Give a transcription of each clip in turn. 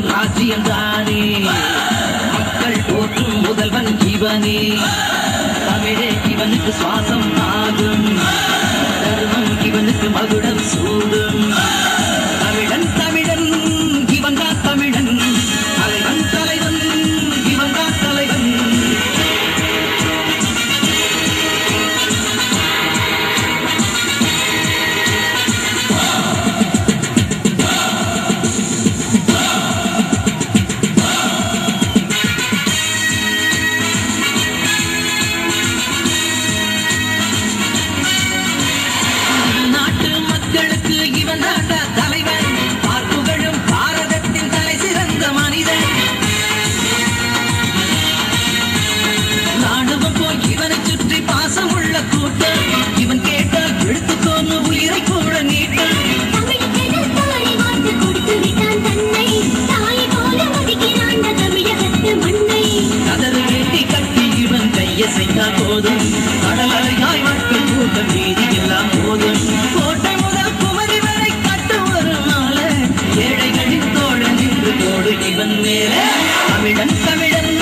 ராஜ்யம்தானே மக்கள் போற்றும் முதல்வன் இவனே தமிழே இவனுக்கு சுவாசம் ஆகும் தர்மம் இவனுக்கு மகுடம் சூடும் தமிழன் தமிழன் இவன்தான் தமிழன் தலைவன் தலைவன் இவன்தான் தலைவன் போதும் கடலாய் மக்கள் கூட்டம் வீதி எல்லாம் போதும் கோட்டை முதல் குமரி வரை கட்டு ஒரு மாலை ஏழைகளின் தோழன் என்று தோடு இவன் மேலே தமிழன் தமிழன்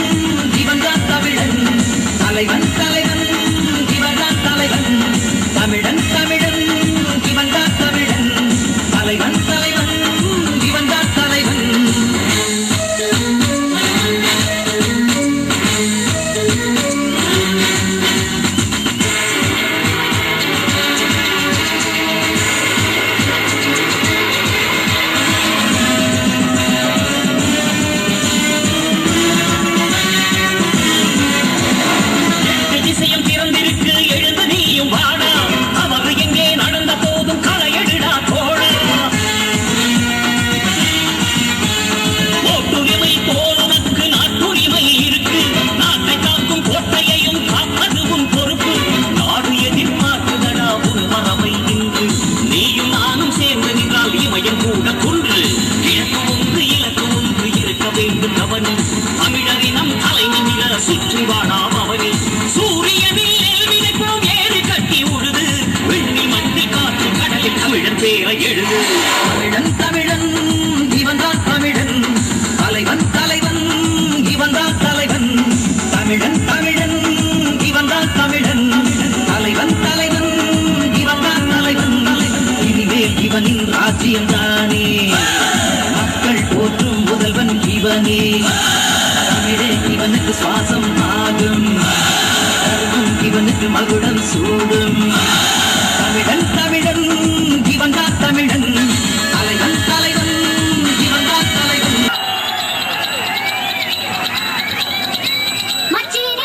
இவன்தான் தமிழன் தலைவன் தலைவன் இவன்தான் தலைவன் தமிழன் தமிழன் இவன்தான் தமிழன் தலைவன் தலைவன் இவன்தான் தலைவன் தமிழன் தமிழன் இவன்தான் தமிழன் தலைவன் தலைவன் இவன்தான் தலைவன் தமிழன் தமிழன் இவன்தான் தமிழன் தலைவன் தலைவன் இவன்தான் தலைவன் இனிமேல் இவனின் ராஜ்யம்தானே மக்கள் போற்றும் முதல்வன் இவனே தமிழே இவனுக்கு சுவாசம் ஆகும் தர்மம் இவனுக்கு மகுடம் சூடும் தமிழன் தமிழன் இவன்தான் தமிழன் தலைவன் தலைவன் இவன்தான் தலைவன் மச்சான்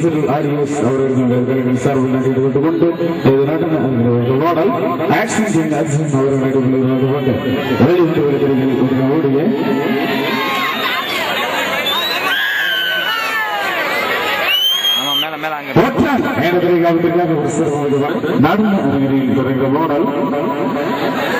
Solicitor RS அவர்கள் சார்பில் நடைபெற்றுக் கொண்டு ஓடல் ஆக்சிடென்ட் அவர்கள் நடைபெற்றுக் கொண்டு வெளியிட்டு ஓடிய நடன அரங்கில் தொடங்கிய ஓடல்